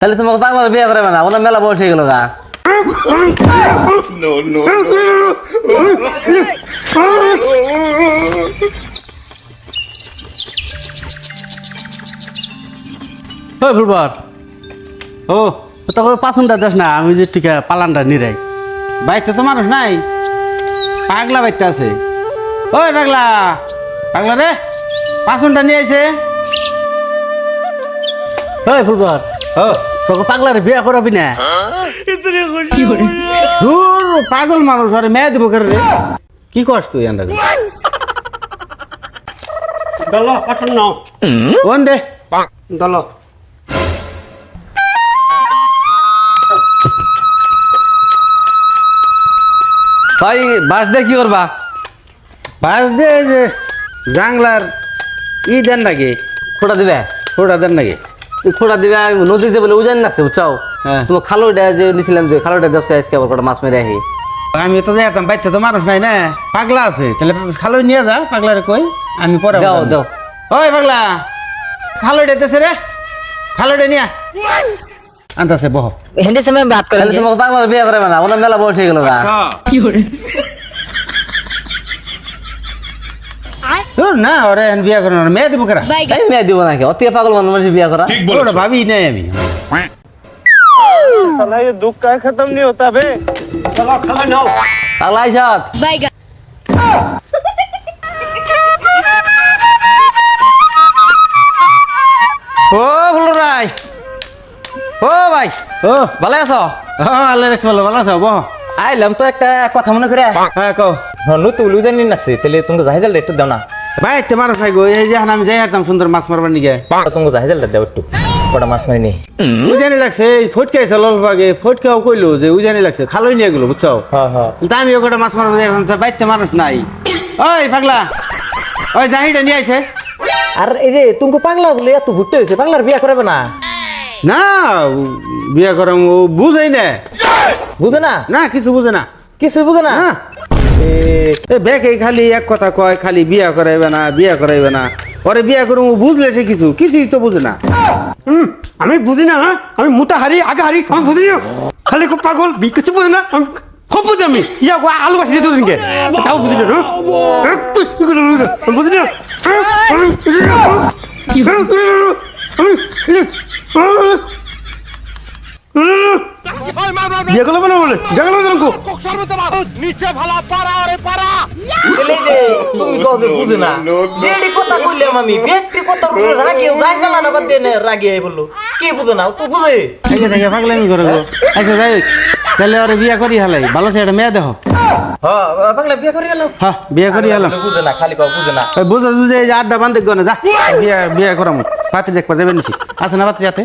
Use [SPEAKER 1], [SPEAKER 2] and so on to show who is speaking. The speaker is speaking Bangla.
[SPEAKER 1] তাহলে তোমাকে পাগলার বিয়ে করে না ওনার মেলা বয়স হয়ে গেল গা।
[SPEAKER 2] ফুলবার ও তোকে পাঁচনটা দেশ না আমি যে টিকা পালানটা নিরাই বাইতে তো মানুষ নাই পাগলা বাইতে আছে। ওই পাগলা পাগলা রে পাঁচনটা নিয়ে আইছে। ওই ফুলবার ও তোকে পাগলারে বিয়ে করাবি না? দূর পাগল মানুষ আরে মেয়ে দিব করে রে। কি করছ তুই আন্দাজ
[SPEAKER 3] দলো পাঠান নাও
[SPEAKER 2] ওন দে
[SPEAKER 3] দলো
[SPEAKER 1] ভাই বাস দিয়ে কি করবা?
[SPEAKER 2] বাস দে যে জাংলার ই দেন নাকি
[SPEAKER 1] খোঁড়া দিবে?
[SPEAKER 2] ওটা দেন নাকি?
[SPEAKER 1] খোঁড়া দিবে নদীতে বলে উজান লাগছে বুঝছাও।
[SPEAKER 2] হ্যাঁ।
[SPEAKER 1] তোমার খালোটা যে নিছিলাম যে খালোটা দেশে আজকে আবার কটা মাছ মেরে আহি।
[SPEAKER 2] আমি তো যাইতাম বাইতে তো মানুষ নাই না পাগলা আছে তাহলে খালো নিয়ে যা পাগলারে কই আমি পরে
[SPEAKER 1] দাও
[SPEAKER 2] বললাম।
[SPEAKER 1] দাও
[SPEAKER 2] ওই পাগলা খালোটা দেশে রে খালোটা নিয়ে আনতাছে বহ
[SPEAKER 4] हिंदी से मैं बात
[SPEAKER 1] তাহলে
[SPEAKER 4] करेंगे
[SPEAKER 1] তোমাকে পাগলার বিয়ে করে না ওনার মেলা বয়স হয়ে গেল গা।
[SPEAKER 2] তোর না ওরে এখন বিয়া করার মেয়ে দিব করা
[SPEAKER 1] এই মেয়ে দিব নাকি অতি পাগল মানুষ বিয়ে করা?
[SPEAKER 2] ওটা ভাবি নাই আমি
[SPEAKER 3] साला ये दुख का खत्म नहीं होता बे चलो खाना नाओ
[SPEAKER 1] পাগলা আইসাত
[SPEAKER 4] बैगन
[SPEAKER 5] ও হলো রাই ও ভাই
[SPEAKER 2] ও
[SPEAKER 5] ভালো আছো?
[SPEAKER 2] হ্যাঁ আল্লাহ রাখছে ভালো ভালো আছো বহ
[SPEAKER 5] আইলাম তো একটা কথা মনে করে
[SPEAKER 2] হ্যাঁ কও
[SPEAKER 5] নতুন লুজানি নাকছে তাহলে তুমি জাহাজালটা একটু দাও না।
[SPEAKER 2] ভাই তে মানুষ নাই গো এই যে এখন আমি যাই হারতাম সুন্দর মাছ মারবার নিগে
[SPEAKER 5] তুমি জাহাজালটা দাও একটু কটা মাছ মারি নি।
[SPEAKER 2] উজানি লাগছে ফটকে আছে অল্প আগে ফটকেও কইলো যে উজানি লাগছে খালোই নিয়ে গেলো বুঝছো
[SPEAKER 5] হ্যাঁ হ্যাঁ
[SPEAKER 2] তা আমি ওটা মাছ মারবো যাই এখন তো বাইতে মানুষ নাই। ওই পাগলা ওই জাহিটা নিয়ে আইছে
[SPEAKER 5] আর এই যে তুমি পাগলা বলে এত ঘুরতে হয়েছে পাগলার বিয়া করাবে না?
[SPEAKER 2] না বিয়া করাম ও বুঝাই না
[SPEAKER 5] বুঝে না?
[SPEAKER 2] না কিছু বুঝে না
[SPEAKER 5] কিছু বুঝে না?
[SPEAKER 2] হ্যাঁ এ বেকে খালি এক কথা কয় খালি বিয়া করাইবে না বিয়া করাইবে না পরে বিয়া করুম ও বুঝলে সে কিছু কিছুই তো বুঝে না।
[SPEAKER 3] আমি বুঝি না হ্যাঁ আমি মোটা হারি আগে হারি আমি বুঝি না খালি খুব পাগল কিছু বুঝি না আমি খুব বুঝি আমি ইয়া আলু বাসি দিয়েছো দিনকে তাও বুঝি না আমি বুঝি না বিয়ে করলে বলে বলে দেখলো
[SPEAKER 5] এলে যে তুমি কও যে বুঝে না এডি কথা কইলাম আমি ব্যক্তি কথা রাগে জায়গা না বাদ দেনে রাগে আই বললো কি বুঝে না তো বুঝে
[SPEAKER 2] আচ্ছা থেকে পাগলামি করে গো আচ্ছা যাই হোক, তাহলে ওরে বিয়া করি হালাই ভালো সে একটা মেয়ে দেখো।
[SPEAKER 5] হ্যাঁ পাগলা বিয়া করে গেল
[SPEAKER 2] হ্যাঁ বিয়া করি হালাম
[SPEAKER 5] বুঝে না খালি কও বুঝে না।
[SPEAKER 2] বুঝা যে আড্ডা বান্ধে গো না যা বিয়া বিয়া করাম পাতি দেখবা যাবে নিছি আছে না পাতি যাতে